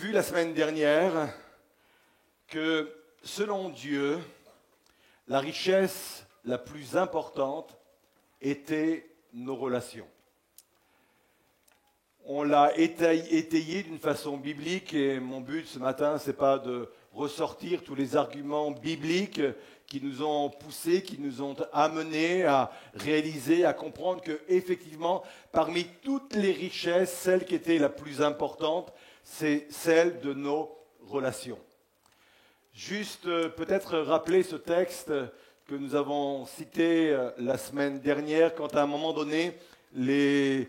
vu la semaine dernière que, selon Dieu, la richesse la plus importante était nos relations. On l'a étayé d'une façon biblique et mon but ce matin, ce n'est pas de ressortir tous les arguments bibliques qui nous ont poussés, qui nous ont amenés à réaliser, à comprendre qu'effectivement, parmi toutes les richesses, celle qui était la plus importante, c'est celle de nos relations. Juste peut-être rappeler ce texte que nous avons cité la semaine dernière, quand à un moment donné, les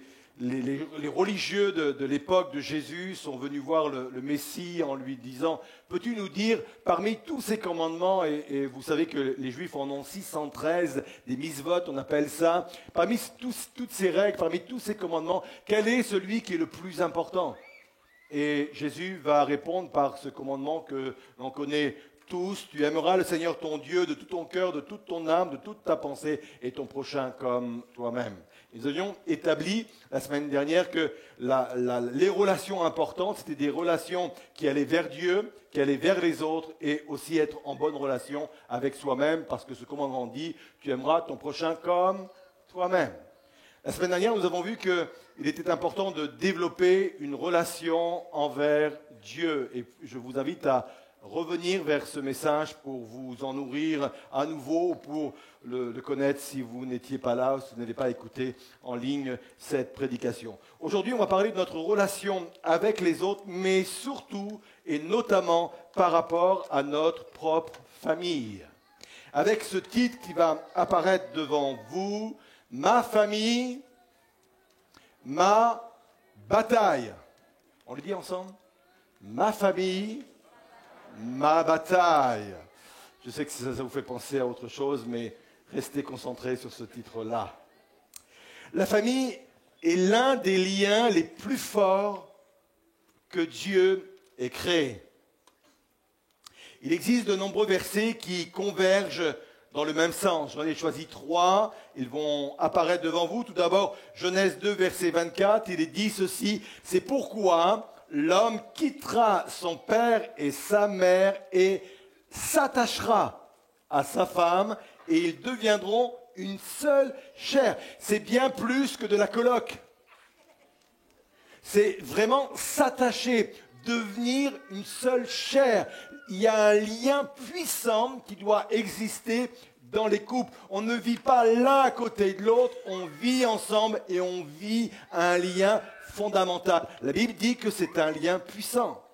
religieux de l'époque de Jésus sont venus voir le Messie en lui disant « Peux-tu nous dire, parmi tous ces commandements, et vous savez que les Juifs en ont 613, des mitzvot, on appelle ça, parmi toutes ces règles, parmi tous ces commandements, quel est celui qui est le plus important ?» Et Jésus va répondre par ce commandement que l'on connaît tous, « Tu aimeras le Seigneur ton Dieu de tout ton cœur, de toute ton âme, de toute ta pensée, et ton prochain comme toi-même. » Nous avions établi la semaine dernière que les relations importantes, c'était des relations qui allaient vers Dieu, qui allaient vers les autres, et aussi être en bonne relation avec soi-même, parce que ce commandement dit, tu aimeras ton prochain comme toi-même. La semaine dernière, nous avons vu qu'il était important de développer une relation envers Dieu, et je vous invite à revenir vers ce message pour vous en nourrir à nouveau, pour le connaître si vous n'étiez pas là, si vous n'avez pas écouté en ligne cette prédication. Aujourd'hui, on va parler de notre relation avec les autres, mais surtout et notamment par rapport à notre propre famille. Avec ce titre qui va apparaître devant vous, « Ma famille, ma bataille ». On le dit ensemble ? Ma famille, ma bataille. Je sais que ça vous fait penser à autre chose, mais restez concentrés sur ce titre-là. La famille est l'un des liens les plus forts que Dieu ait créés. Il existe de nombreux versets qui convergent dans le même sens. J'en ai choisi 3. Ils vont apparaître devant vous. Tout d'abord, Genèse 2, verset 24. Il est dit ceci, « C'est pourquoi l'homme quittera son père et sa mère et s'attachera à sa femme et ils deviendront une seule chair. » C'est bien plus que de la coloc. C'est vraiment s'attacher, devenir une seule chair. Il y a un lien puissant qui doit exister dans les couples. On ne vit pas l'un à côté de l'autre, on vit ensemble et on vit un lien fondamental. La Bible dit que c'est un lien puissant.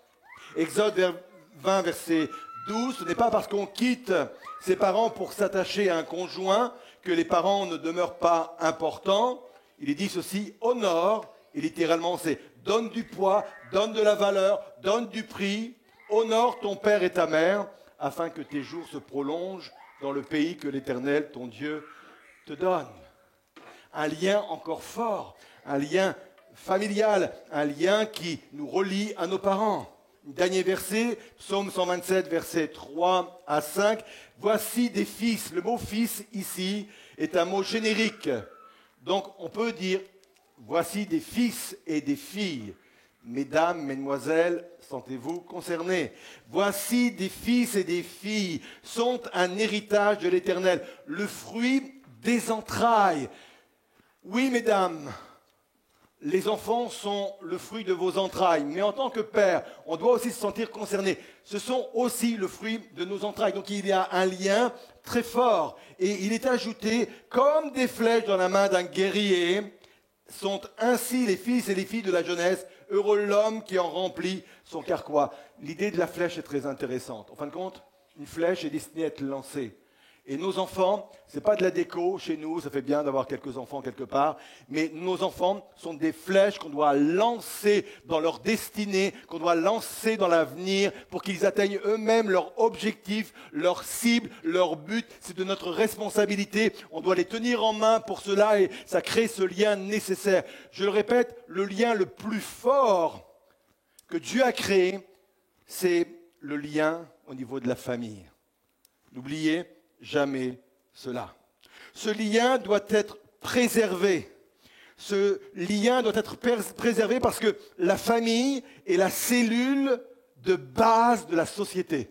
Exode 20, verset 12, ce n'est pas parce qu'on quitte ses parents pour s'attacher à un conjoint que les parents ne demeurent pas importants. Il est dit ceci, honore, et littéralement c'est donne du poids, donne de la valeur, donne du prix, honore ton père et ta mère, afin que tes jours se prolongent dans le pays que l'Éternel, ton Dieu, te donne. Un lien encore fort, un lien familial, un lien qui nous relie à nos parents. Dernier verset, Psaume 127, versets 3 à 5. « Voici des fils ». Le mot « fils » ici est un mot générique. Donc on peut dire « voici des fils et des filles ». Mesdames, mesdemoiselles, sentez-vous concernés. Voici des fils et des filles sont un héritage de l'Éternel, le fruit des entrailles. Oui, mesdames, les enfants sont le fruit de vos entrailles, mais en tant que père, on doit aussi se sentir concerné. Ce sont aussi le fruit de nos entrailles. Donc il y a un lien très fort. Et il est ajouté, comme des flèches dans la main d'un guerrier, sont ainsi les fils et les filles de la jeunesse. Heureux l'homme qui en remplit son carquois. L'idée de la flèche est très intéressante. En fin de compte, une flèche est destinée à être lancée. Et nos enfants, ce n'est pas de la déco chez nous, ça fait bien d'avoir quelques enfants quelque part, mais nos enfants sont des flèches qu'on doit lancer dans leur destinée, qu'on doit lancer dans l'avenir pour qu'ils atteignent eux-mêmes leur objectif, leur cible, leur but. C'est de notre responsabilité. On doit les tenir en main pour cela et ça crée ce lien nécessaire. Je le répète, le lien le plus fort que Dieu a créé, c'est le lien au niveau de la famille. N'oubliez jamais cela. Ce lien doit être préservé. Ce lien doit être préservé parce que la famille est la cellule de base de la société.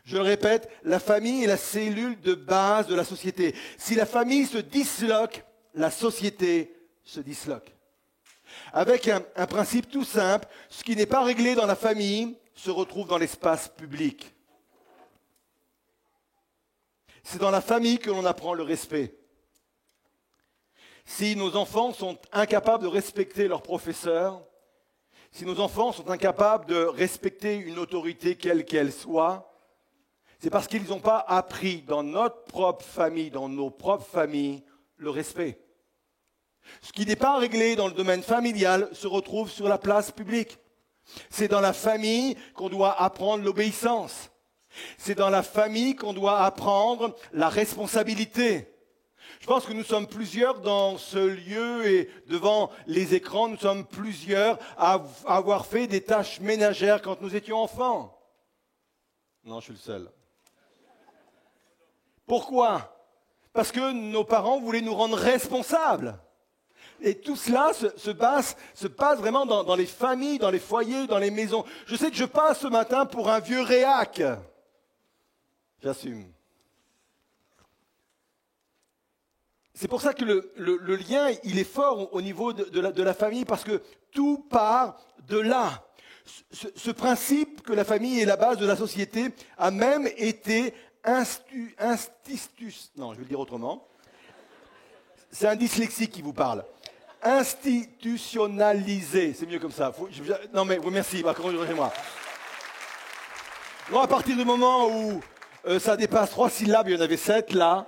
Je le répète, la famille est la cellule de base de la société. Si la famille se disloque, la société se disloque. Avec un principe tout simple, ce qui n'est pas réglé dans la famille se retrouve dans l'espace public. C'est dans la famille que l'on apprend le respect. Si nos enfants sont incapables de respecter leurs professeurs, si nos enfants sont incapables de respecter une autorité quelle qu'elle soit, c'est parce qu'ils n'ont pas appris dans notre propre famille, dans nos propres familles, le respect. Ce qui n'est pas réglé dans le domaine familial se retrouve sur la place publique. C'est dans la famille qu'on doit apprendre l'obéissance. C'est dans la famille qu'on doit apprendre la responsabilité. Je pense que nous sommes plusieurs dans ce lieu et devant les écrans, nous sommes plusieurs à avoir fait des tâches ménagères quand nous étions enfants. Non, je suis le seul. Pourquoi? Parce que nos parents voulaient nous rendre responsables. Et tout cela se passe vraiment dans les familles, dans les foyers, dans les maisons. Je sais que je passe ce matin pour un vieux réac. J'assume. C'est pour ça que le lien, il est fort au niveau de la famille, parce que tout part de là. Ce principe que la famille est la base de la société a même été non, je vais le dire autrement. C'est un dyslexique qui vous parle. Institutionnalisé, c'est mieux comme ça. Non mais merci, corrigez-moi. Bon, à partir du moment où ça dépasse 3 syllabes, il y en avait 7 là,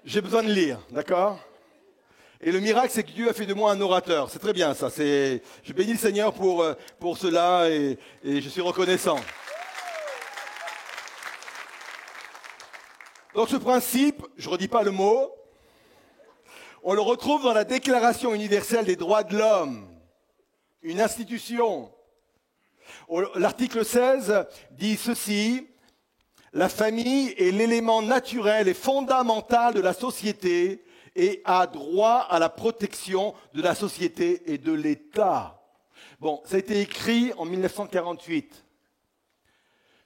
j'ai besoin de lire, d'accord? Et le miracle, c'est que Dieu a fait de moi un orateur. C'est très bien ça. Je bénis le Seigneur pour cela et je suis reconnaissant. Donc ce principe, je ne redis pas le mot, on le retrouve dans la Déclaration universelle des droits de l'homme, une institution. L'article 16 dit ceci: la famille est l'élément naturel et fondamental de la société et a droit à la protection de la société et de l'État. Bon, ça a été écrit en 1948.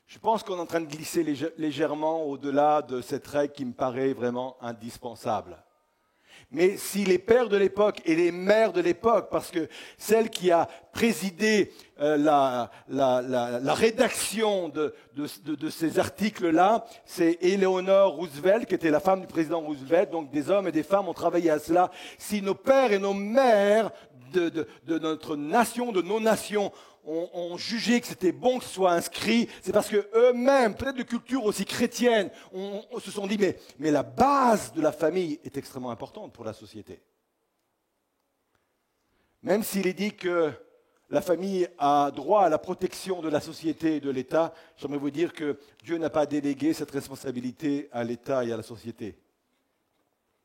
Je pense qu'on est en train de glisser légèrement au-delà de cette règle qui me paraît vraiment indispensable. Mais si les pères de l'époque et les mères de l'époque, parce que celle qui a présidé la rédaction de ces articles-là, c'est Eleanor Roosevelt, qui était la femme du président Roosevelt, donc des hommes et des femmes ont travaillé à cela. Si nos pères et nos mères de notre nation, de nos nations, ont jugé que c'était bon que ce soit inscrit, c'est parce qu'eux-mêmes, peut-être de culture aussi chrétienne, se sont dit, mais la base de la famille est extrêmement importante pour la société. Même s'il est dit que la famille a droit à la protection de la société et de l'État, j'aimerais vous dire que Dieu n'a pas délégué cette responsabilité à l'État et à la société.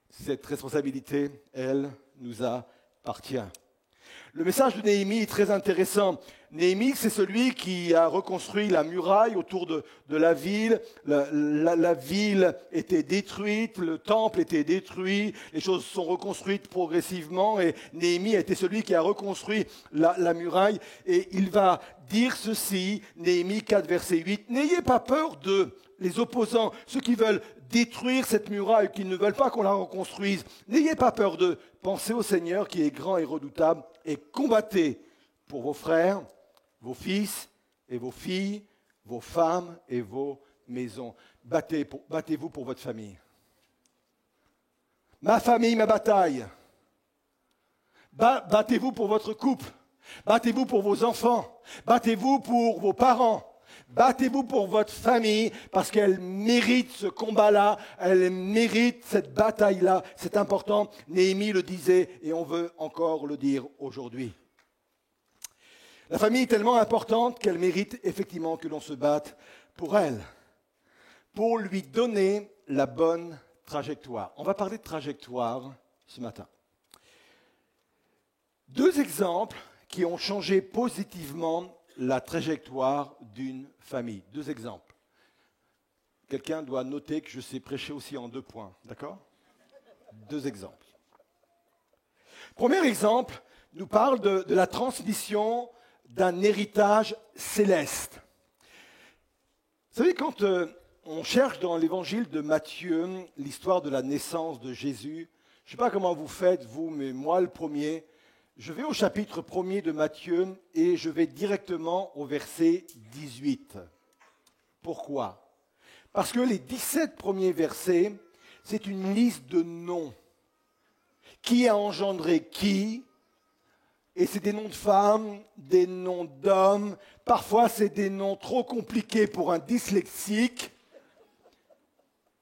Cette responsabilité, elle, nous appartient. Le message de Néhémie est très intéressant. Néhémie, c'est celui qui a reconstruit la muraille autour de la ville. La ville était détruite, le temple était détruit, les choses sont reconstruites progressivement et Néhémie a été celui qui a reconstruit la muraille. Et il va dire ceci, Néhémie 4, verset 8, « N'ayez pas peur d'eux, les opposants, ceux qui veulent détruire cette muraille, qui ne veulent pas qu'on la reconstruise. N'ayez pas peur d'eux. Pensez au Seigneur qui est grand et redoutable et combattez pour vos frères, vos fils et vos filles, vos femmes et vos maisons. Battez-vous pour votre famille. Ma famille, ma bataille. Battez-vous pour votre couple. Battez-vous pour vos enfants. Battez-vous pour vos parents. Battez-vous pour votre famille parce qu'elle mérite ce combat-là, elle mérite cette bataille-là. C'est important. Néhémie le disait et on veut encore le dire aujourd'hui. La famille est tellement importante qu'elle mérite effectivement que l'on se batte pour elle, pour lui donner la bonne trajectoire. On va parler de trajectoire ce matin. 2 exemples qui ont changé positivement la trajectoire d'une famille. 2 exemples. Quelqu'un doit noter que je sais prêcher aussi en 2 points, d'accord? 2 exemples. Premier exemple nous parle de la transmission d'un héritage céleste. Vous savez, quand on cherche dans l'évangile de Matthieu l'histoire de la naissance de Jésus, je ne sais pas comment vous faites, vous, mais moi le premier, je vais au chapitre 1er de Matthieu et je vais directement au verset 18. Pourquoi ? Parce que les 17 premiers versets, c'est une liste de noms. Qui a engendré qui ? Et c'est des noms de femmes, des noms d'hommes. Parfois, c'est des noms trop compliqués pour un dyslexique.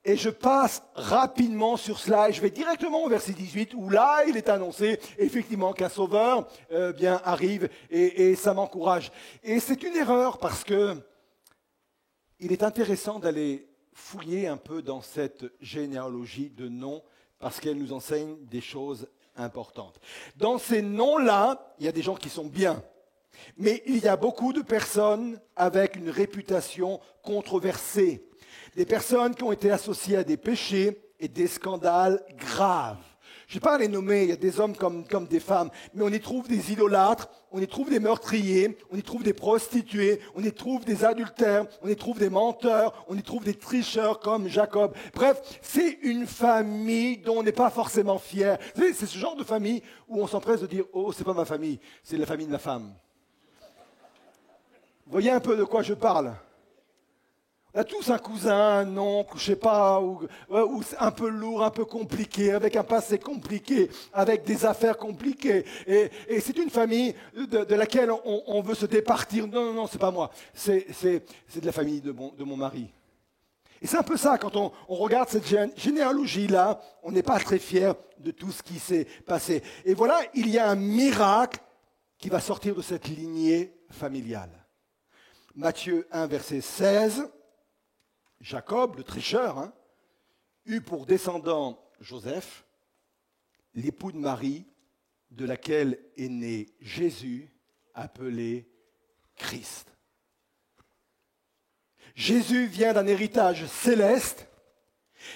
Et je passe rapidement sur cela et je vais directement au verset 18 où là, il est annoncé effectivement qu'un sauveur arrive et ça m'encourage. Et c'est une erreur parce que il est intéressant d'aller fouiller un peu dans cette généalogie de noms parce qu'elle nous enseigne des choses importantes. Dans ces noms-là, il y a des gens qui sont bien, mais il y a beaucoup de personnes avec une réputation controversée, des personnes qui ont été associées à des péchés et des scandales graves. Je ne vais pas les nommer, il y a des hommes comme des femmes, mais on y trouve des idolâtres, on y trouve des meurtriers, on y trouve des prostituées, on y trouve des adultères, on y trouve des menteurs, on y trouve des tricheurs comme Jacob. Bref, c'est une famille dont on n'est pas forcément fier. Vous savez, c'est ce genre de famille où on s'empresse de dire « Oh, c'est pas ma famille, c'est la famille de ma femme ». Vous voyez un peu de quoi je parle ? On a tous un cousin, un oncle, je sais pas, ou un peu lourd, un peu compliqué, avec un passé compliqué, avec des affaires compliquées. Et c'est une famille de laquelle on veut se départir. Non, c'est pas moi. C'est de la famille de mon mari. Et c'est un peu ça, quand on regarde cette généalogie-là, on n'est pas très fier de tout ce qui s'est passé. Et voilà, il y a un miracle qui va sortir de cette lignée familiale. Matthieu 1, verset 16. Jacob, le tricheur, eut pour descendant Joseph, l'époux de Marie, de laquelle est né Jésus, appelé Christ. Jésus vient d'un héritage céleste,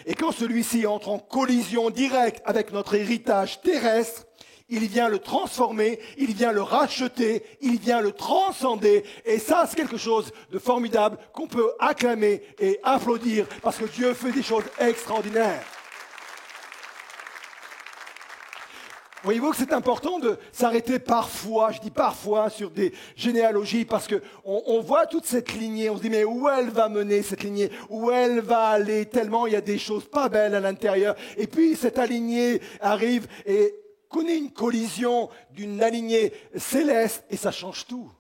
et quand celui-ci entre en collision directe avec notre héritage terrestre, il vient le transformer, il vient le racheter, il vient le transcender. Et ça, c'est quelque chose de formidable qu'on peut acclamer et applaudir parce que Dieu fait des choses extraordinaires. Voyez-vous que c'est important de s'arrêter parfois, je dis parfois, sur des généalogies parce qu'on voit toute cette lignée, on se dit mais où elle va mener cette lignée, où elle va aller, tellement il y a des choses pas belles à l'intérieur. Et puis cette lignée arrive et connaît une collision d'une lignée céleste et ça change tout.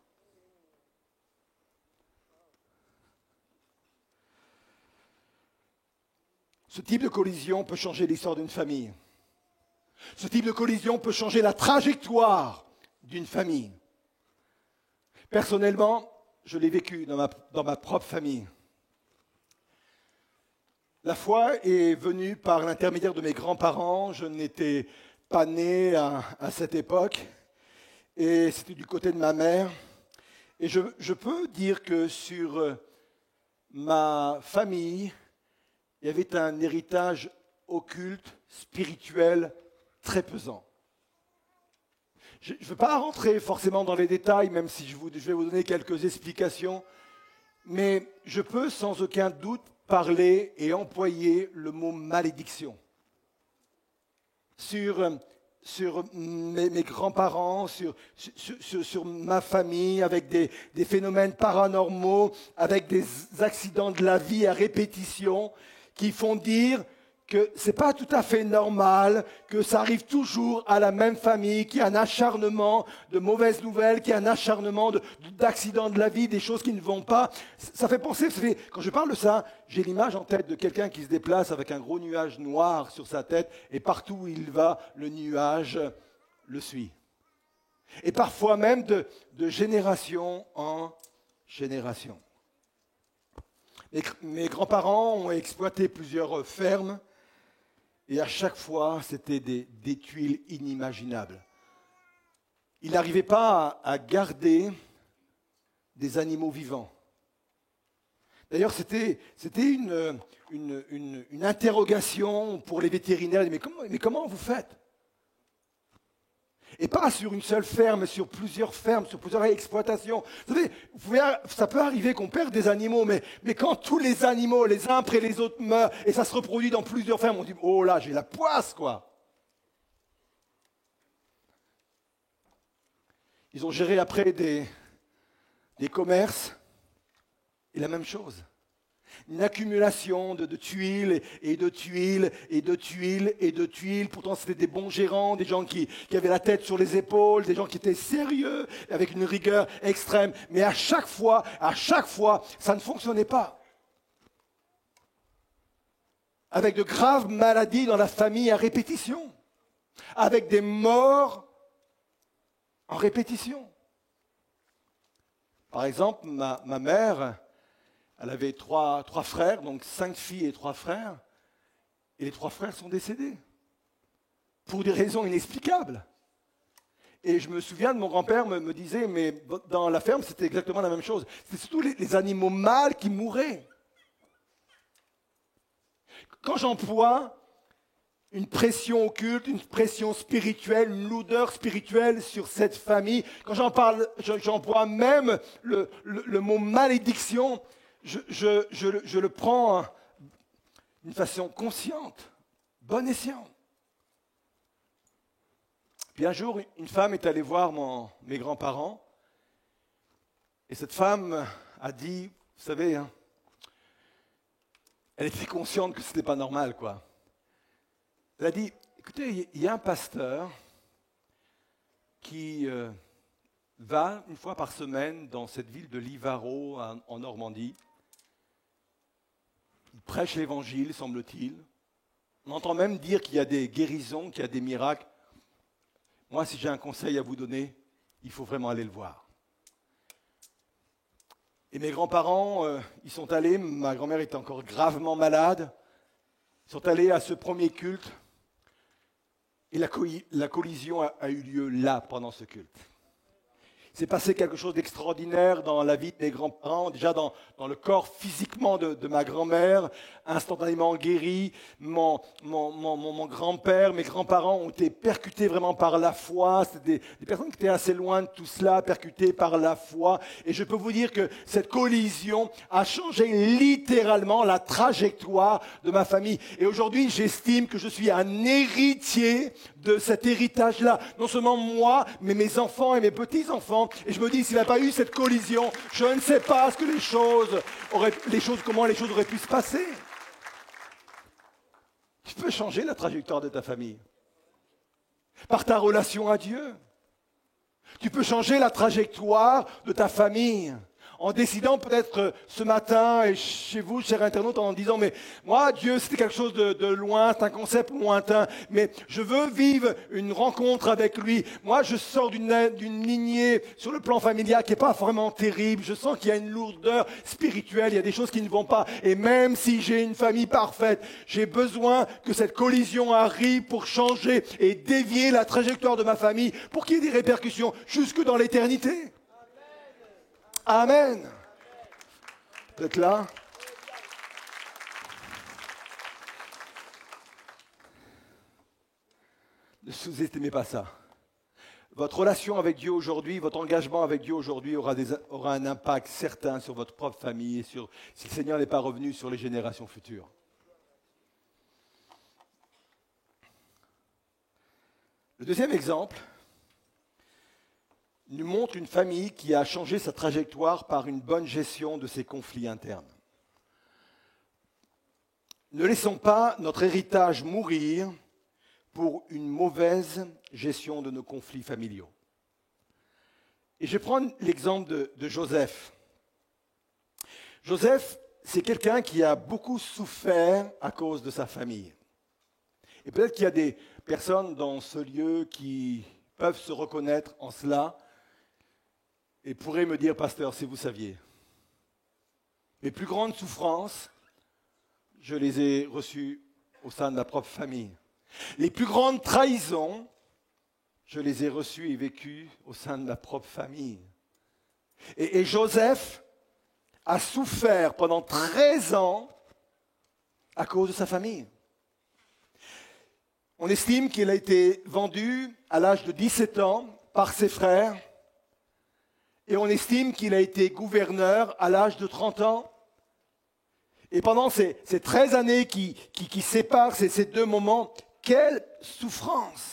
Ce type de collision peut changer l'histoire d'une famille. Ce type de collision peut changer la trajectoire d'une famille. Personnellement, je l'ai vécu dans ma propre famille. La foi est venue par l'intermédiaire de mes grands-parents. Je n'étais pas né à cette époque, et c'était du côté de ma mère. Et je peux dire que sur ma famille, il y avait un héritage occulte, spirituel, très pesant. Je ne veux pas rentrer forcément dans les détails, même si je vais vous donner quelques explications, mais je peux sans aucun doute parler et employer le mot malédiction. Sur mes grands-parents, sur ma famille, avec des phénomènes paranormaux, avec des accidents de la vie à répétition, qui font dire que ce n'est pas tout à fait normal, que ça arrive toujours à la même famille, qu'il y a un acharnement de mauvaises nouvelles, qu'il y a un acharnement d'accidents de la vie, des choses qui ne vont pas. Ça fait penser, quand je parle de ça, j'ai l'image en tête de quelqu'un qui se déplace avec un gros nuage noir sur sa tête, et partout où il va, le nuage le suit. Et parfois même de génération en génération. Mes grands-parents ont exploité plusieurs fermes, et à chaque fois, c'était des tuiles inimaginables. Ils n'arrivaient pas à garder des animaux vivants. D'ailleurs, c'était une interrogation pour les vétérinaires. Mais comment vous faites ? Et pas sur une seule ferme, mais sur plusieurs fermes, sur plusieurs exploitations. Vous savez, ça peut arriver qu'on perde des animaux, mais quand tous les animaux, les uns après les autres, meurent, et ça se reproduit dans plusieurs fermes, on dit, oh là, j'ai la poisse, quoi. Ils ont géré après des commerces, et la même chose. Une accumulation de tuiles et de tuiles et de tuiles et de tuiles. Pourtant, c'était des bons gérants, des gens qui avaient la tête sur les épaules, des gens qui étaient sérieux, avec une rigueur extrême. Mais à chaque fois, ça ne fonctionnait pas. Avec de graves maladies dans la famille à répétition. Avec des morts en répétition. Par exemple, ma mère... Elle avait trois frères, donc 5 filles et 3 frères. Et les 3 frères sont décédés. Pour des raisons inexplicables. Et je me souviens de mon grand-père me disait, mais dans la ferme, c'était exactement la même chose. C'était surtout les animaux mâles qui mouraient. Quand j'emploie une pression occulte, une pression spirituelle, une lourdeur spirituelle sur cette famille, quand j'emploie même le mot malédiction, je le prends d'une façon consciente, bon escient. Puis un jour, une femme est allée voir mes grands-parents, et cette femme a dit, vous savez, hein, elle était consciente que ce n'était pas normal, quoi. Elle a dit, écoutez, il y a un pasteur qui va une fois par semaine dans cette ville de Livaro, en Normandie. Il prêche l'évangile, semble-t-il. On entend même dire qu'il y a des guérisons, qu'il y a des miracles. Moi, si j'ai un conseil à vous donner, il faut vraiment aller le voir. Et mes grands-parents, ils sont allés, ma grand-mère était encore gravement malade, ils sont allés à ce premier culte, et la collision a eu lieu là, pendant ce culte. Il s'est passé quelque chose d'extraordinaire dans la vie de mes grands-parents, déjà dans le corps physiquement de ma grand-mère, instantanément guéri. Mon grand-père, mes grands-parents ont été percutés vraiment par la foi. C'était des personnes qui étaient assez loin de tout cela, percutées par la foi. Et je peux vous dire que cette collision a changé littéralement la trajectoire de ma famille. Et aujourd'hui, j'estime que je suis un héritier de cet héritage-là. Non seulement moi, mais mes enfants et mes petits-enfants. Et je me dis, s'il n'y a pas eu cette collision, je ne sais pas comment les choses auraient pu se passer. Tu peux changer la trajectoire de ta famille par ta relation à Dieu. Tu peux changer la trajectoire de ta famille en décidant peut-être ce matin, et chez vous, chers internautes, en disant, mais moi, Dieu, c'était quelque chose de loin, c'est un concept lointain, mais je veux vivre une rencontre avec lui. Moi, je sors d'une lignée sur le plan familial qui n'est pas vraiment terrible. Je sens qu'il y a une lourdeur spirituelle, il y a des choses qui ne vont pas. Et même si j'ai une famille parfaite, j'ai besoin que cette collision arrive pour changer et dévier la trajectoire de ma famille, pour qu'il y ait des répercussions jusque dans l'éternité. Amen. Vous êtes là? Ne sous-estimez pas ça. Votre relation avec Dieu aujourd'hui, votre engagement avec Dieu aujourd'hui aura un impact certain sur votre propre famille et si le Seigneur n'est pas revenu, sur les générations futures. Le deuxième exemple nous montre une famille qui a changé sa trajectoire par une bonne gestion de ses conflits internes. Ne laissons pas notre héritage mourir pour une mauvaise gestion de nos conflits familiaux. Et je vais prendre l'exemple de Joseph. Joseph, c'est quelqu'un qui a beaucoup souffert à cause de sa famille. Et peut-être qu'il y a des personnes dans ce lieu qui peuvent se reconnaître en cela et pourraient me dire, pasteur, si vous saviez, mes plus grandes souffrances, je les ai reçues au sein de ma propre famille. Les plus grandes trahisons, je les ai reçues et vécues au sein de ma propre famille. Et Joseph a souffert pendant 13 ans à cause de sa famille. On estime qu'il a été vendu à l'âge de 17 ans par ses frères et on estime qu'il a été gouverneur à l'âge de 30 ans. Et pendant ces 13 années qui séparent ces deux moments, quelle souffrance!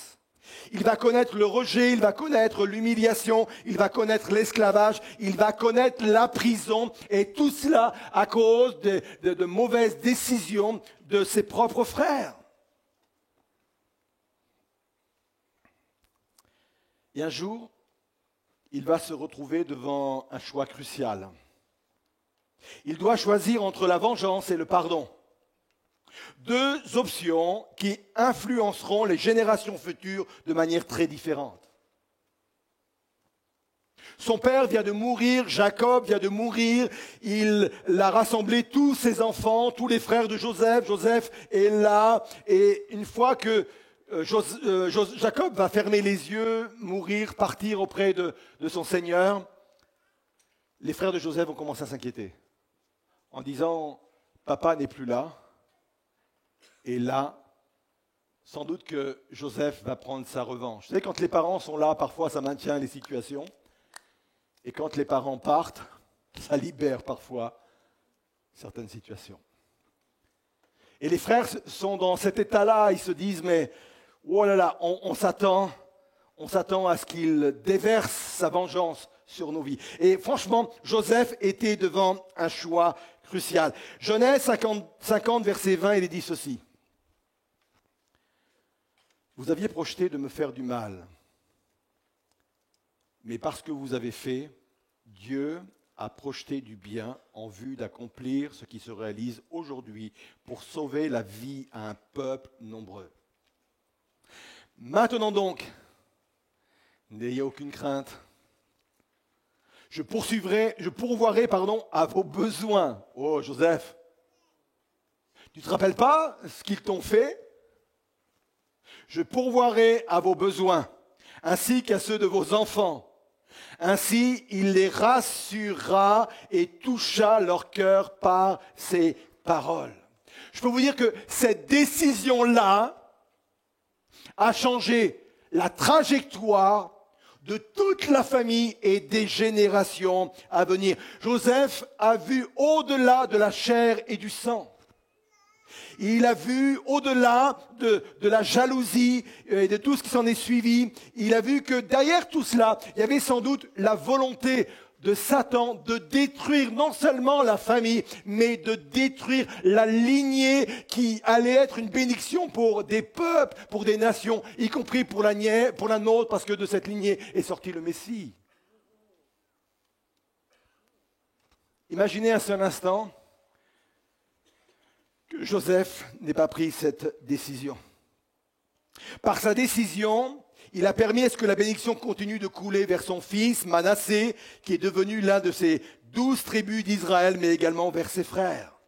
Il va connaître le rejet, il va connaître l'humiliation, il va connaître l'esclavage, il va connaître la prison, et tout cela à cause de mauvaises décisions de ses propres frères. Et un jour, il va se retrouver devant un choix crucial. Il doit choisir entre la vengeance et le pardon. Deux options qui influenceront les générations futures de manière très différente. Son père vient de mourir, Jacob vient de mourir, il a rassemblé tous ses enfants, tous les frères de Joseph, Joseph est là, et une fois que Jacob va fermer les yeux, mourir, partir auprès de son Seigneur, les frères de Joseph vont commencer à s'inquiéter en disant « Papa n'est plus là ». Et là, sans doute que Joseph va prendre sa revanche. Vous savez, quand les parents sont là, parfois ça maintient les situations. Et quand les parents partent, ça libère parfois certaines situations. Et les frères sont dans cet état-là, ils se disent, mais oh là là, on s'attend à ce qu'il déverse sa vengeance sur nos vies. Et franchement, Joseph était devant un choix crucial. Genèse 50, verset 20, il est dit ceci. Vous aviez projeté de me faire du mal, mais parce que vous avez fait, Dieu a projeté du bien en vue d'accomplir ce qui se réalise aujourd'hui pour sauver la vie à un peuple nombreux. Maintenant donc, n'ayez aucune crainte. Je pourvoirai à vos besoins. Oh Joseph, tu ne te rappelles pas ce qu'ils t'ont fait? Je pourvoirai à vos besoins, ainsi qu'à ceux de vos enfants. Ainsi, il les rassurera et toucha leur cœur par ses paroles. Je peux vous dire que cette décision-là a changé la trajectoire de toute la famille et des générations à venir. Joseph a vu au-delà de la chair et du sang. Il a vu au-delà de la jalousie et de tout ce qui s'en est suivi. Il a vu que derrière tout cela, il y avait sans doute la volonté de Satan de détruire non seulement la famille, mais de détruire la lignée qui allait être une bénédiction pour des peuples, pour des nations, y compris pour la nôtre, parce que de cette lignée est sorti le Messie. Imaginez un seul instant que Joseph n'ait pas pris cette décision. Par sa décision, il a permis à ce que la bénédiction continue de couler vers son fils Manassé, qui est devenu l'un de ses 12 tribus d'Israël, mais également vers ses frères.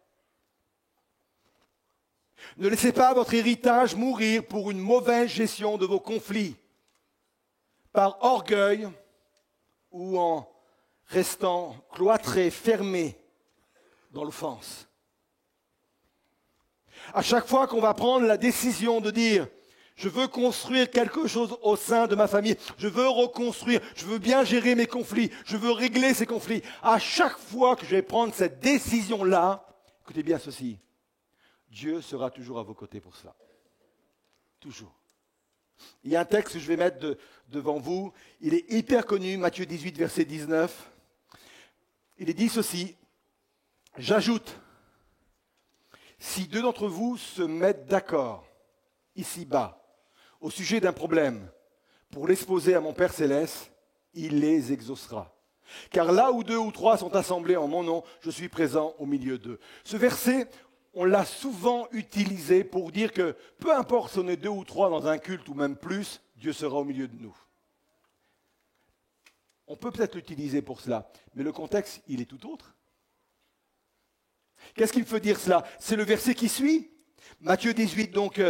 Ne laissez pas votre héritage mourir pour une mauvaise gestion de vos conflits, par orgueil ou en restant cloîtré, fermé dans l'offense. À chaque fois qu'on va prendre la décision de dire « Je veux construire quelque chose au sein de ma famille, je veux reconstruire, je veux bien gérer mes conflits, je veux régler ces conflits. » À chaque fois que je vais prendre cette décision-là, écoutez bien ceci, Dieu sera toujours à vos côtés pour cela. Toujours. Il y a un texte que je vais mettre devant vous, il est hyper connu, Matthieu 18, verset 19. Il est dit ceci, « J'ajoute, si deux d'entre vous se mettent d'accord, ici-bas, au sujet d'un problème, pour l'exposer à mon Père Céleste, il les exaucera. Car là où deux ou trois sont assemblés en mon nom, je suis présent au milieu d'eux. » Ce verset, on l'a souvent utilisé pour dire que peu importe si on est deux ou trois dans un culte ou même plus, Dieu sera au milieu de nous. On peut peut-être l'utiliser pour cela, mais le contexte, il est tout autre. Qu'est-ce qui me fait dire cela? C'est le verset qui suit. Matthieu 18, donc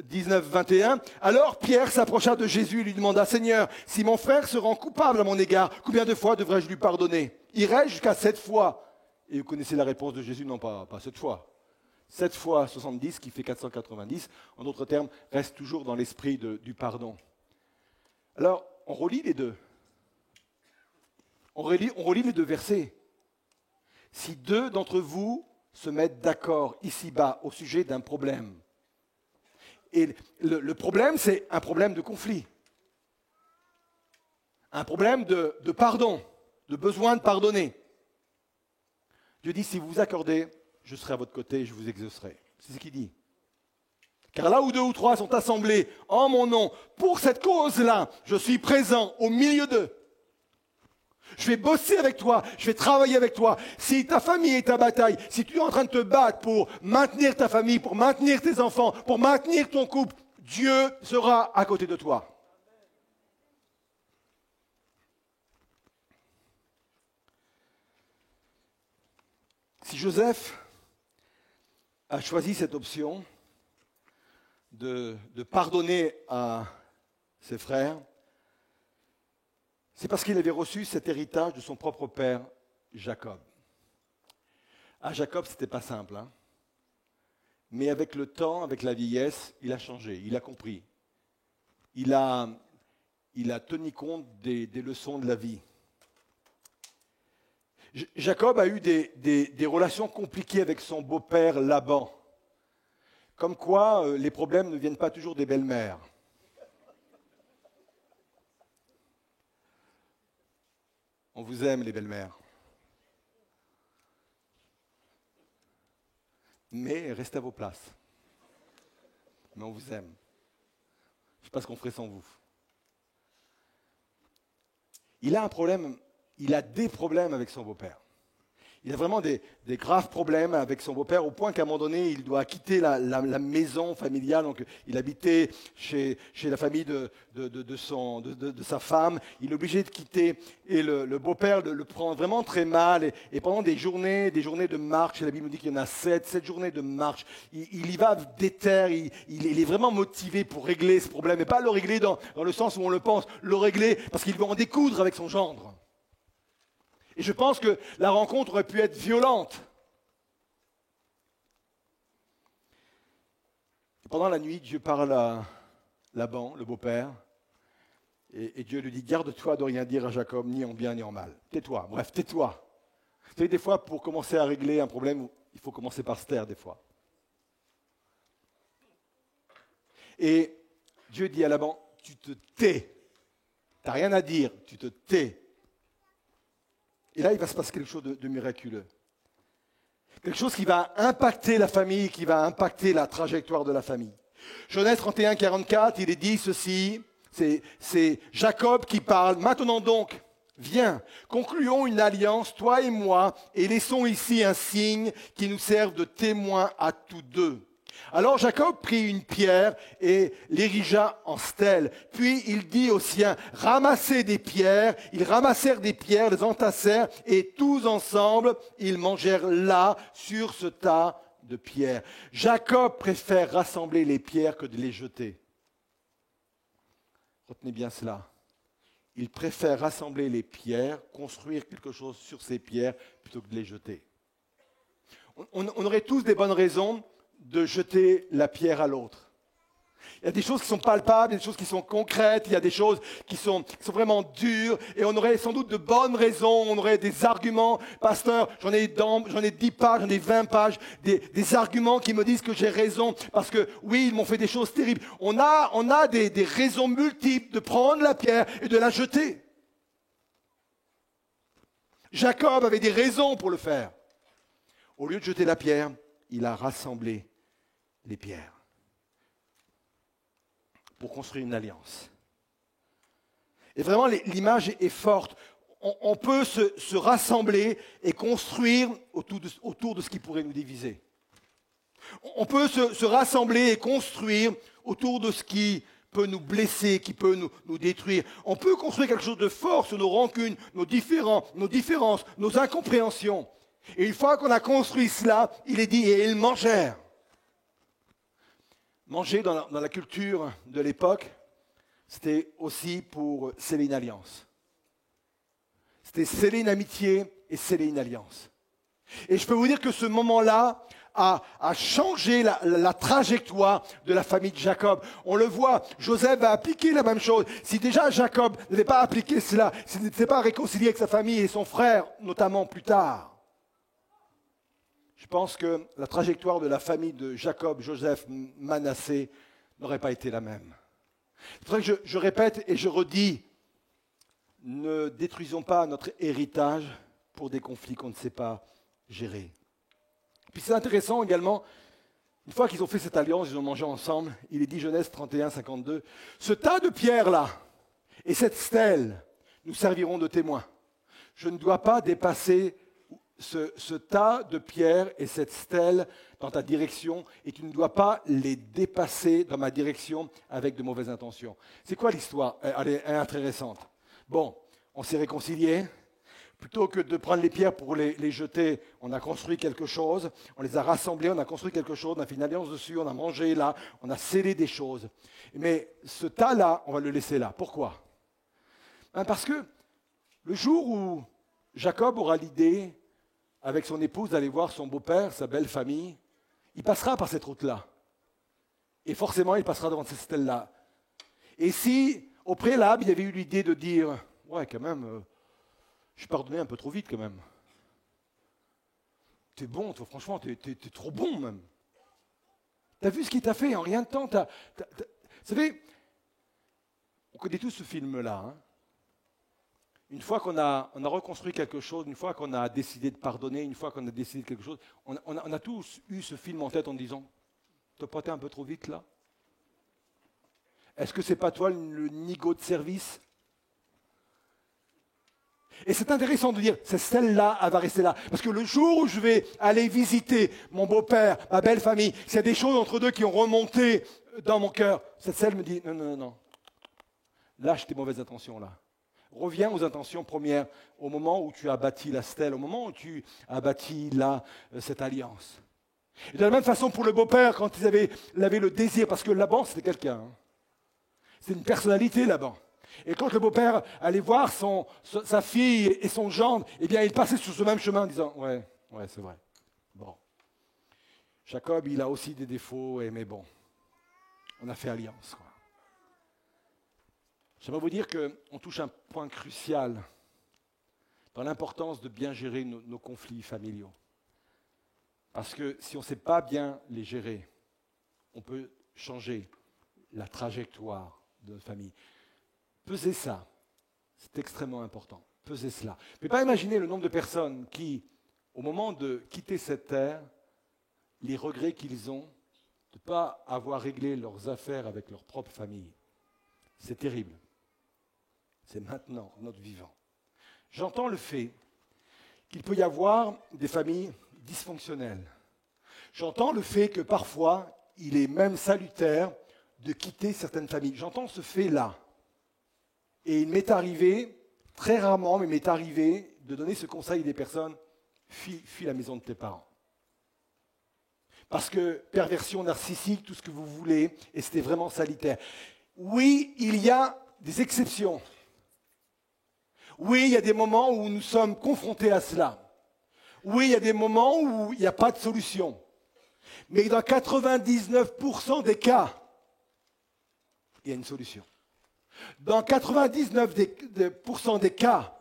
19, 21. Alors Pierre s'approcha de Jésus et lui demanda, « Seigneur, si mon frère se rend coupable à mon égard, combien de fois devrais-je lui pardonner? Irai-je jusqu'à 7 fois ?» Et vous connaissez la réponse de Jésus, non pas 7 fois. 7 fois 70, qui fait 490, en d'autres termes, reste toujours dans l'esprit du pardon. Alors, on relit les deux. On relit les deux versets. Si deux d'entre vous se mettent d'accord ici-bas au sujet d'un problème, et le problème, c'est un problème de conflit, un problème de pardon, de besoin de pardonner. Dieu dit, si vous vous accordez, je serai à votre côté et je vous exaucerai. C'est ce qu'il dit. Car là où deux ou trois sont assemblés en mon nom, pour cette cause-là, je suis présent au milieu d'eux. Je vais bosser avec toi, je vais travailler avec toi. Si ta famille est ta bataille, si tu es en train de te battre pour maintenir ta famille, pour maintenir tes enfants, pour maintenir ton couple, Dieu sera à côté de toi. Si Joseph a choisi cette option de pardonner à ses frères, c'est parce qu'il avait reçu cet héritage de son propre père, Jacob. À Jacob, ce n'était pas simple, hein. Mais avec le temps, avec la vieillesse, il a changé, il a compris. Il a tenu compte des leçons de la vie. Jacob a eu des relations compliquées avec son beau-père Laban. Comme quoi, les problèmes ne viennent pas toujours des belles-mères. On vous aime, les belles-mères. Mais restez à vos places. Mais on vous aime. Je ne sais pas ce qu'on ferait sans vous. Il a des problèmes avec son beau-père. Il a vraiment des graves problèmes avec son beau-père, au point qu'à un moment donné, il doit quitter la maison familiale. Donc, il habitait chez la famille de sa femme. Il est obligé de quitter. Et le beau-père le prend vraiment très mal. Et pendant des journées de marche, la Bible nous dit qu'il y en a 7 journées de marche. Il y va déter. Il est vraiment motivé pour régler ce problème. Et pas le régler dans le sens où on le pense, le régler parce qu'il veut en découdre avec son gendre. Et je pense que la rencontre aurait pu être violente. Et pendant la nuit, Dieu parle à Laban, le beau-père, et Dieu lui dit, garde-toi de rien dire à Jacob, ni en bien ni en mal. Tais-toi, bref, tais-toi. Vous savez, des fois, pour commencer à régler un problème, il faut commencer par se taire des fois. Et Dieu dit à Laban, tu te tais. Tu n'as rien à dire, tu te tais. Et là, il va se passer quelque chose de miraculeux. Quelque chose qui va impacter la famille, qui va impacter la trajectoire de la famille. Genèse 31, 44, il est dit ceci, c'est Jacob qui parle. Maintenant donc, viens, concluons une alliance, toi et moi, et laissons ici un signe qui nous serve de témoin à tous deux. Alors Jacob prit une pierre et l'érigea en stèle. Puis il dit aux siens, ramassez des pierres. Ils ramassèrent des pierres, les entassèrent, et tous ensemble, ils mangèrent là, sur ce tas de pierres. Jacob préfère rassembler les pierres que de les jeter. Retenez bien cela. Il préfère rassembler les pierres, construire quelque chose sur ces pierres, plutôt que de les jeter. On aurait tous des bonnes raisons de jeter la pierre à l'autre. Il y a des choses qui sont palpables, il y a des choses qui sont concrètes, il y a des choses qui sont vraiment dures, et on aurait sans doute de bonnes raisons, on aurait des arguments. Pasteur, j'en ai 10 pages, j'en ai 20 pages, des arguments qui me disent que j'ai raison, parce que oui, ils m'ont fait des choses terribles. On a des raisons multiples de prendre la pierre et de la jeter. Jacob avait des raisons pour le faire. Au lieu de jeter la pierre, il a rassemblé les pierres pour construire une alliance. Et vraiment, l'image est forte. On peut se rassembler et construire autour de ce qui pourrait nous diviser. On peut se rassembler et construire autour de ce qui peut nous blesser, qui peut nous détruire. On peut construire quelque chose de fort sur nos rancunes, nos différences, nos incompréhensions. Et une fois qu'on a construit cela, il est dit, et ils mangèrent. Manger dans la culture de l'époque, c'était aussi pour sceller une alliance. C'était sceller une amitié et sceller une alliance. Et je peux vous dire que ce moment-là a changé la trajectoire de la famille de Jacob. On le voit, Joseph va appliquer la même chose. Si déjà Jacob n'avait pas appliqué cela, s'il n'était pas réconcilié avec sa famille et son frère, notamment plus tard, je pense que la trajectoire de la famille de Jacob, Joseph, Manassé n'aurait pas été la même. C'est pour ça que je répète et je redis, ne détruisons pas notre héritage pour des conflits qu'on ne sait pas gérer. Puis c'est intéressant également, une fois qu'ils ont fait cette alliance, ils ont mangé ensemble, il est dit Genèse 31, 52, ce tas de pierres-là et cette stèle nous serviront de témoins. Je ne dois pas dépasser ce tas de pierres et cette stèle dans ta direction et tu ne dois pas les dépasser dans ma direction avec de mauvaises intentions. C'est quoi l'histoire? Elle est intéressante. Bon, on s'est réconciliés. Plutôt que de prendre les pierres pour les jeter, on a construit quelque chose, on les a rassemblées, on a construit quelque chose, on a fait une alliance dessus, on a mangé là, on a scellé des choses. Mais ce tas-là, on va le laisser là. Pourquoi? Parce que le jour où Jacob aura l'idée, avec son épouse, d'aller voir son beau-père, sa belle famille, il passera par cette route-là. Et forcément, il passera devant cette stèle-là. Et si, au préalable, il y avait eu l'idée de dire, ouais, quand même... je suis pardonné un peu trop vite quand même. T'es bon, toi, franchement, t'es trop bon même. T'as vu ce qu'il t'a fait en rien de temps. Vous savez, on connaît tous ce film-là. Hein. Une fois qu'on a reconstruit quelque chose, une fois qu'on a décidé de pardonner, une fois qu'on a décidé de quelque chose, on a tous eu ce film en tête en disant, t'as pas été un peu trop vite là? Est-ce que c'est pas toi le nigo de service? Et c'est intéressant de dire, c'est celle-là, elle va rester là. Parce que le jour où je vais aller visiter mon beau-père, ma belle famille, s'il y a des choses entre deux qui ont remonté dans mon cœur, cette celle me dit, non, non, non, non. Lâche tes mauvaises intentions là. Reviens aux intentions premières, au moment où tu as bâti la stèle, au moment où tu as bâti là, cette alliance. Et de la même façon pour le beau-père, quand il avait le désir, parce que Laban, c'était quelqu'un. Hein. C'est une personnalité, Laban. Et quand le beau-père allait voir sa fille et son gendre, eh bien, il passait sur ce même chemin en disant, ouais, c'est vrai. Bon. Jacob, il a aussi des défauts, mais bon, on a fait alliance, quoi. J'aimerais vous dire qu'on touche un point crucial dans l'importance de bien gérer nos conflits familiaux. Parce que si on ne sait pas bien les gérer, on peut changer la trajectoire de notre famille. Pesez ça, c'est extrêmement important. Pesez cela. Vous ne pouvez pas imaginer le nombre de personnes qui, au moment de quitter cette terre, les regrets qu'ils ont de ne pas avoir réglé leurs affaires avec leur propre famille. C'est terrible. C'est maintenant, notre vivant. J'entends le fait qu'il peut y avoir des familles dysfonctionnelles. J'entends le fait que parfois, il est même salutaire de quitter certaines familles. J'entends ce fait-là. Et il m'est arrivé, très rarement, mais il m'est arrivé de donner ce conseil à des personnes, fuis la maison de tes parents. Parce que perversion narcissique, tout ce que vous voulez, et c'était vraiment salutaire. Oui, il y a des exceptions. Oui, il y a des moments où nous sommes confrontés à cela. Oui, il y a des moments où il n'y a pas de solution. Mais dans 99% des cas, il y a une solution. Dans 99% des cas,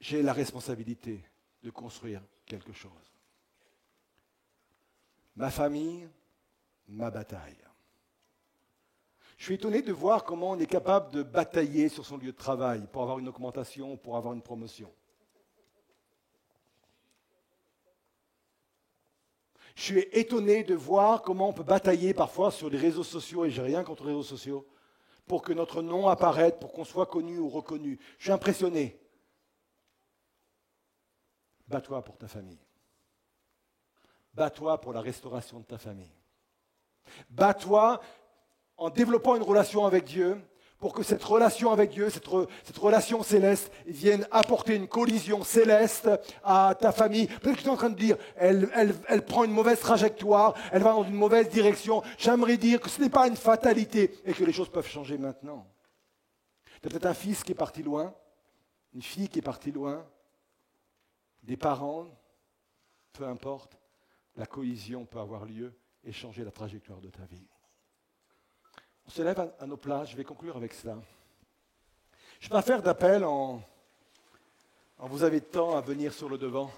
j'ai la responsabilité de construire quelque chose. Ma famille, ma bataille. Je suis étonné de voir comment on est capable de batailler sur son lieu de travail pour avoir une augmentation, pour avoir une promotion. Je suis étonné de voir comment on peut batailler parfois sur les réseaux sociaux, et je n'ai rien contre les réseaux sociaux, pour que notre nom apparaisse, pour qu'on soit connu ou reconnu. Je suis impressionné. Bats-toi pour ta famille. Bats-toi pour la restauration de ta famille. Bats-toi en développant une relation avec Dieu, pour que cette relation avec Dieu, cette relation céleste, vienne apporter une collision céleste à ta famille. Peut-être que tu es en train de dire, elle prend une mauvaise trajectoire, elle va dans une mauvaise direction. J'aimerais dire que ce n'est pas une fatalité et que les choses peuvent changer maintenant. Tu as peut-être un fils qui est parti loin, une fille qui est partie loin, des parents peu importe, la collision peut avoir lieu et changer la trajectoire de ta vie. On se lève à nos places, je vais conclure avec cela. Je ne vais pas faire d'appel en vous invitant à venir sur le devant.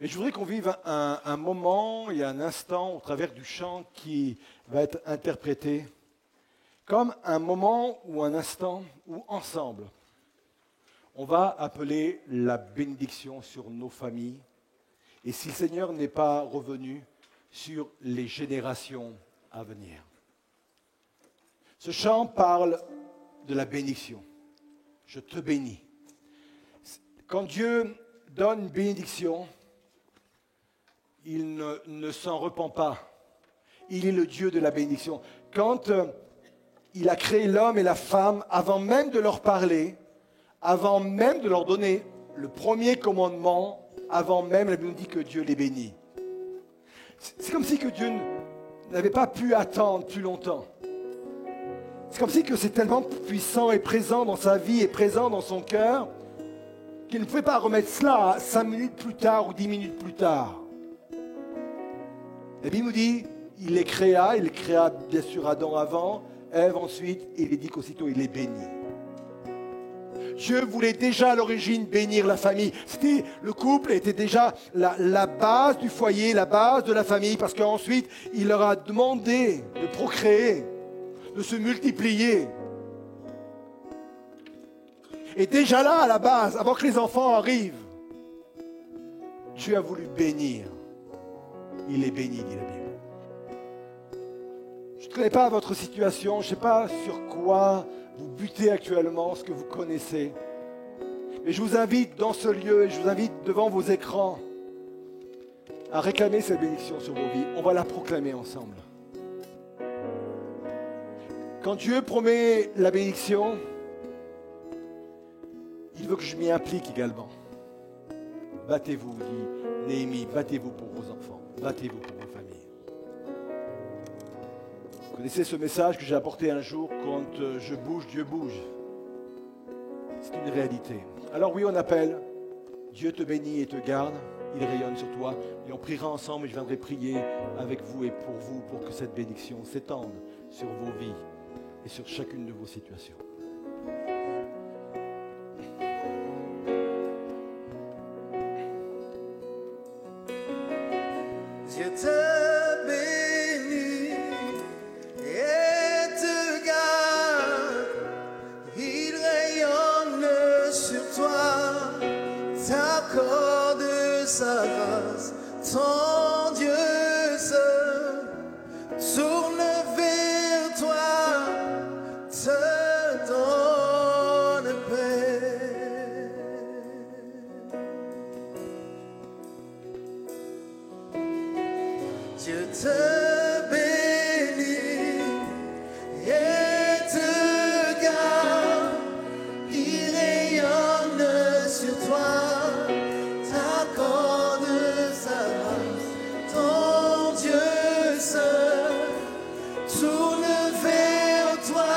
Mais je voudrais qu'on vive un moment et un instant au travers du chant qui va être interprété comme un moment ou un instant où ensemble, on va appeler la bénédiction sur nos familles et si le Seigneur n'est pas revenu, sur les générations à venir. Ce chant parle de la bénédiction. Je te bénis. Quand Dieu donne une bénédiction, il ne s'en repent pas. Il est le Dieu de la bénédiction. Quand il a créé l'homme et la femme, avant même de leur parler, avant même de leur donner le premier commandement, avant même, la Bible nous dit que Dieu les bénit. C'est comme si que Dieu n'avait pas pu attendre plus longtemps. C'est comme si que c'est tellement puissant et présent dans sa vie et présent dans son cœur qu'il ne pouvait pas remettre cela 5 minutes plus tard ou 10 minutes plus tard. La Bible nous dit, il les créa bien sûr Adam avant, Ève ensuite, et il est dit qu'aussitôt il les bénit. Dieu voulait déjà à l'origine bénir la famille. Le couple était déjà la base du foyer, la base de la famille, parce qu'ensuite il leur a demandé de procréer, de se multiplier. Et déjà là, à la base, avant que les enfants arrivent, Dieu a voulu bénir. Il est béni, dit la Bible. Je ne connais pas votre situation, je ne sais pas sur quoi vous butez actuellement, ce que vous connaissez. Mais je vous invite dans ce lieu, et je vous invite devant vos écrans, à réclamer cette bénédiction sur vos vies. On va la proclamer ensemble. Quand Dieu promet la bénédiction, il veut que je m'y implique également. Battez-vous, dit Néhémie, battez-vous pour vos enfants, battez-vous pour vos familles. Vous connaissez ce message que j'ai apporté un jour, quand je bouge, Dieu bouge. C'est une réalité. Alors oui, on appelle, Dieu te bénit et te garde, il rayonne sur toi, et on priera ensemble et je viendrai prier avec vous et pour que cette bénédiction s'étende sur vos vies et sur chacune de vos situations. Dieu te bénit et te garde, il rayonne sur toi, t'accorde sa grâce, ton Dieu seul tourne vers toi, te donne paix. Dieu te bénit et te garde, il rayonne sur toi, t'accorde sa grâce, ton Dieu seul tourne vers toi,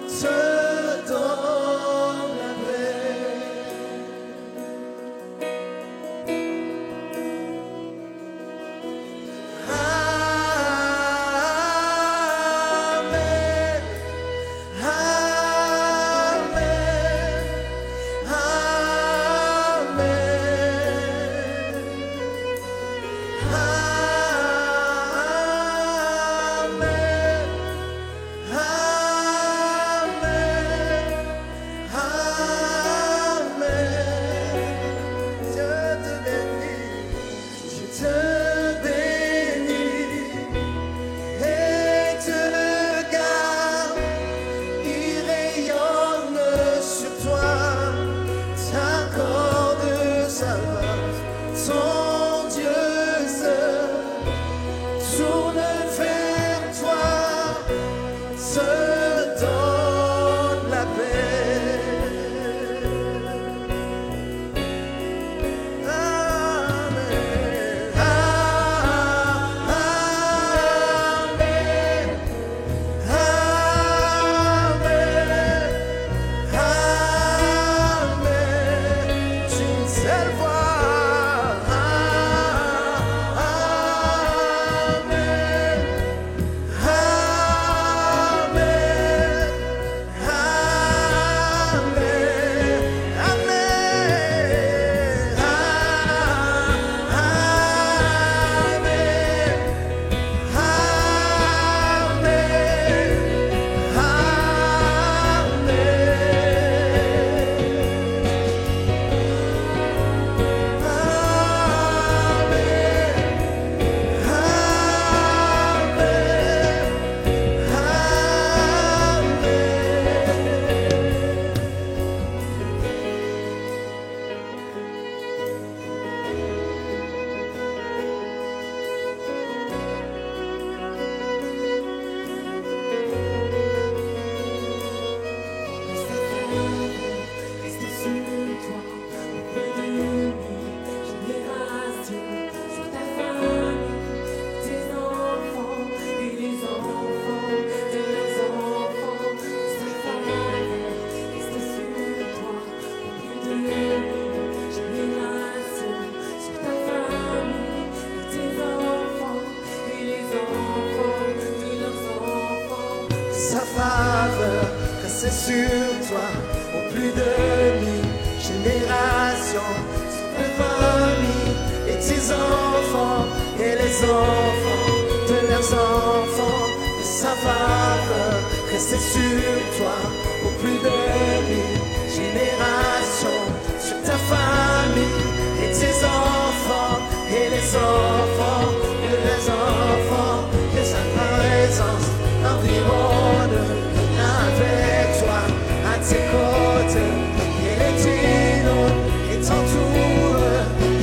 te donne la paix. Amen, amen, D'une seule voix. sa faveur reste sur toi au plus de 1000 générations, sur ta famille et tes enfants et les enfants de leurs enfants. Que sa faveur reste sur toi au plus de 1000 générations, sur ta famille et tes enfants et les enfants de leurs enfants. Que sa présence environne avec toi, à tes côtés, il est dino et t'entoure.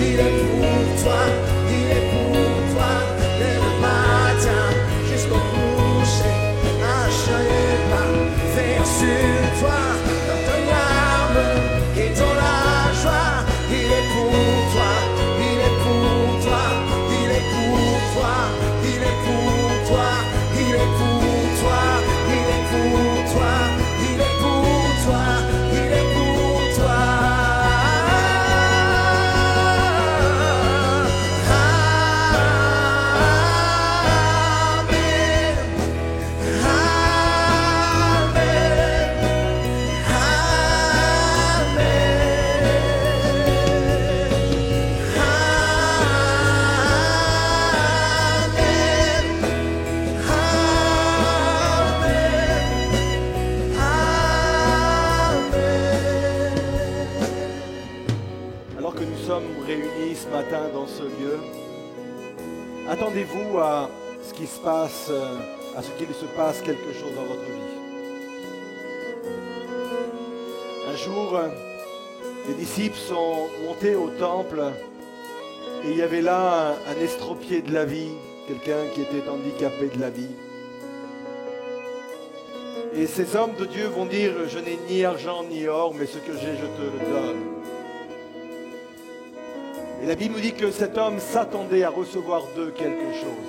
Il est pour toi, il est pour toi, dès le matin jusqu'au coucher, à chaque pas, veille sur toi, dans ton larme et dans la joie. Il est pour toi, il est pour toi, il est pour toi, il est pour toi, il est pour toi, il est pour toi, il est pour toi, il est pour toi. Alors que nous sommes réunis ce matin dans ce lieu, attendez-vous à ce qu'il se passe, à ce qu'il se passe quelque chose dans votre vie. Un jour, les disciples sont montés au temple et il y avait là un estropié de la vie, quelqu'un qui était handicapé de la vie. Et ces hommes de Dieu vont dire, je n'ai ni argent ni or, mais ce que j'ai, je te le donne. Et la Bible nous dit que cet homme s'attendait à recevoir d'eux quelque chose.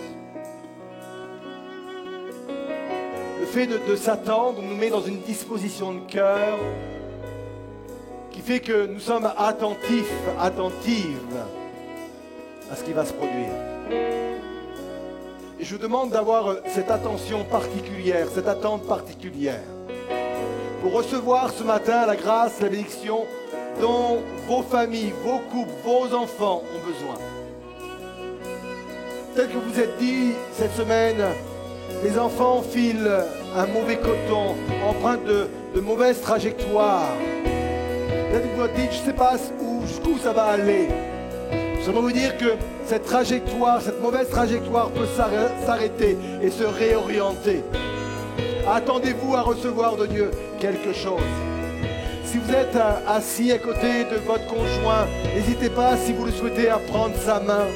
Le fait de s'attendre nous met dans une disposition de cœur qui fait que nous sommes attentives à ce qui va se produire. Et je vous demande d'avoir cette attention particulière, cette attente particulière, pour recevoir ce matin la grâce, la bénédiction dont vos familles, vos couples, vos enfants ont besoin. Peut-être que vous vous êtes dit cette semaine, les enfants filent un mauvais coton, empreints de mauvaises trajectoires. Peut-être que vous vous êtes dit, je ne sais pas jusqu'où ça va aller. J'aimerais vous dire que cette trajectoire, cette mauvaise trajectoire peut s'arrêter et se réorienter. Attendez-vous à recevoir de Dieu quelque chose. Si vous êtes assis à côté de votre conjoint, n'hésitez pas, si vous le souhaitez, à prendre sa main.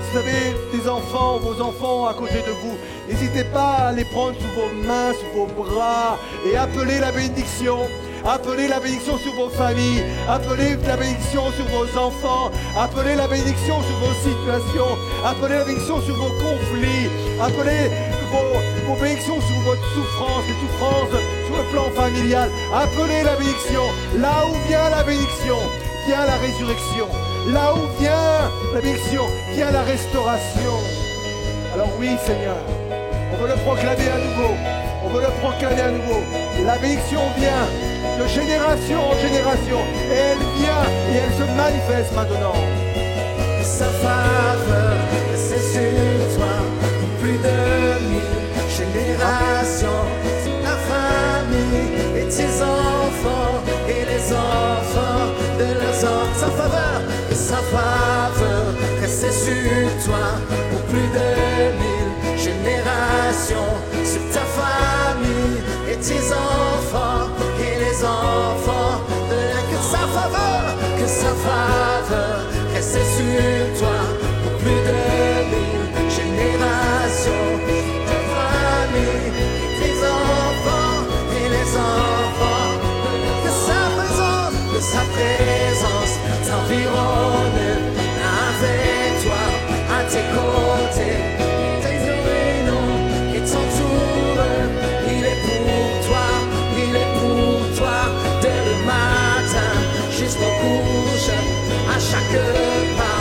Si vous avez des enfants, vos enfants à côté de vous, n'hésitez pas à les prendre sous vos mains, sous vos bras et appelez la bénédiction. Appelez la bénédiction sur vos familles, appelez la bénédiction sur vos enfants, appelez la bénédiction sur vos situations, appelez la bénédiction sur vos conflits, appelez vos bénédictions sur votre souffrance, les souffrances sur le plan familial. Appelez la bénédiction. Là où vient la bénédiction, vient la résurrection. Là où vient la bénédiction, vient la restauration. Alors oui, Seigneur, on veut le proclamer à nouveau. On veut le proclamer à nouveau. La bénédiction vient de génération en génération. Et elle vient et elle se manifeste maintenant. Sa faveur, c'est sur toi, plus de 1000 générations, ta famille et tes enfants et les enfants de leurs enfants. Sa faveur, reste sur toi, pour plus de 1000 générations, sur ta famille et tes enfants et les enfants de leurs enfants. Que sa faveur, reste sur toi, pour plus de 1000 générations, ta famille et tes enfants et les enfants. Que sa présence t'environne avec toi, à tes côtés, et t'entoure. Il est pour toi, dès le matin jusqu'au couche, à chaque pas.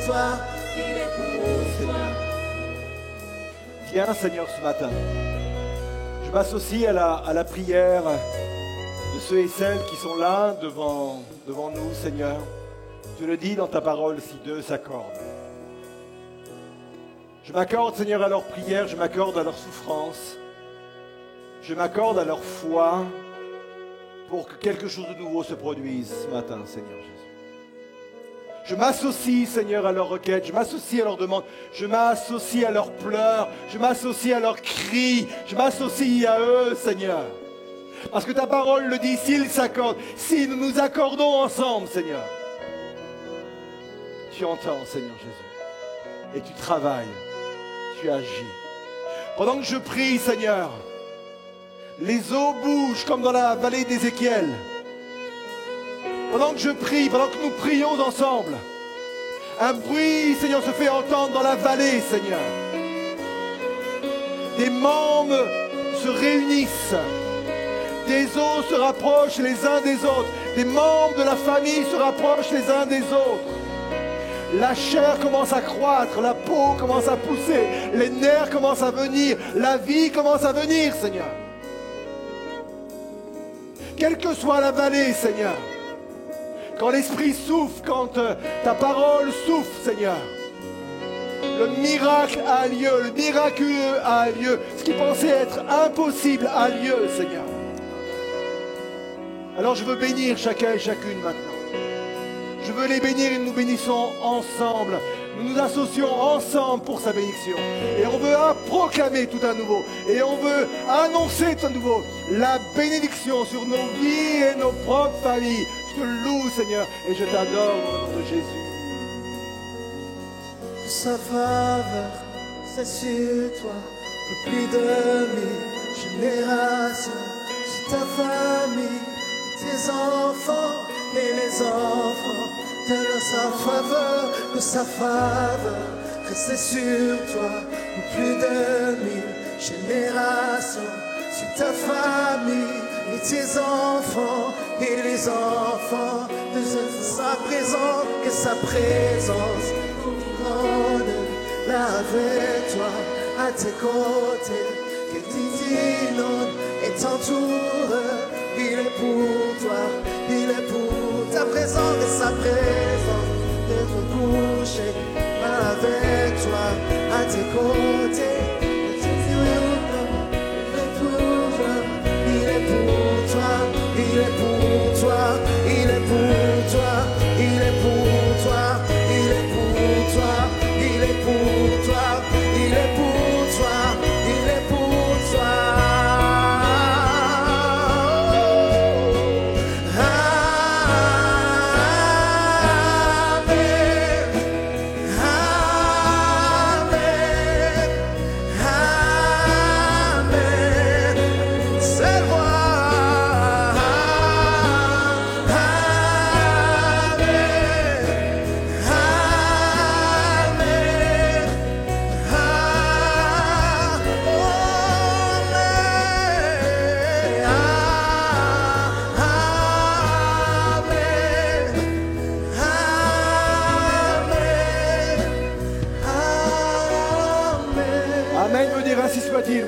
toi, il est pour toi. Viens, Seigneur, ce matin. Je m'associe à la prière de ceux et celles qui sont là devant nous, Seigneur. Tu le dis dans ta parole, si deux s'accordent. Je m'accorde, Seigneur, à leur prière, je m'accorde à leur souffrance. Je m'accorde à leur foi pour que quelque chose de nouveau se produise ce matin, Seigneur Jésus. Je m'associe, Seigneur, à leurs requêtes, je m'associe à leurs demandes, je m'associe à leurs pleurs, je m'associe à leurs cris, je m'associe à eux, Seigneur. Parce que ta parole le dit, s'ils s'accordent, si nous nous accordons ensemble, Seigneur, tu entends, Seigneur Jésus, et tu travailles, tu agis. Pendant que je prie, Seigneur, les eaux bougent comme dans la vallée d'Ézéchiel. Pendant que je prie, pendant que nous prions ensemble, un bruit, Seigneur, se fait entendre dans la vallée, Seigneur. Des membres se réunissent. Des os se rapprochent les uns des autres. Des membres de la famille se rapprochent les uns des autres. La chair commence à croître, la peau commence à pousser, les nerfs commencent à venir, la vie commence à venir, Seigneur. Quelle que soit la vallée, Seigneur, quand l'Esprit souffle, quand ta parole souffle, Seigneur, le miracle a lieu, le miraculeux a lieu. Ce qui pensait être impossible a lieu, Seigneur. Alors je veux bénir chacun et chacune maintenant. Je veux les bénir et nous bénissons ensemble. Nous nous associons ensemble pour sa bénédiction. Et on veut proclamer tout à nouveau. Et on veut annoncer tout à nouveau la bénédiction sur nos vies et nos propres familles. Je te loue, Seigneur, et je t'adore au nom de Jésus. Sa faveur, c'est sur toi, le plus de 1000 générations, sur ta famille, tes enfants et les enfants de sa faveur, restez sur toi, le plus de 1000 générations, sur ta famille et tes enfants et les enfants de sa présence, que sa présence là avec toi, à tes côtés, qu'il t'inonde et t'entoure. Il est pour toi, il est pour ta présence et sa présence, d'être couché avec toi, à tes côtés. Il est pour toi, il est pour toi, il est pour toi, il est pour toi, il est pour toi. Il est pour toi, il est pour toi, il est pour toi.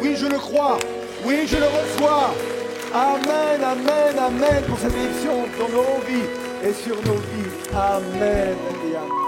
Oui, je le crois. Oui, je le reçois. Amen, amen, amen pour cette bénédiction dans nos vies et sur nos vies. Amen et amen.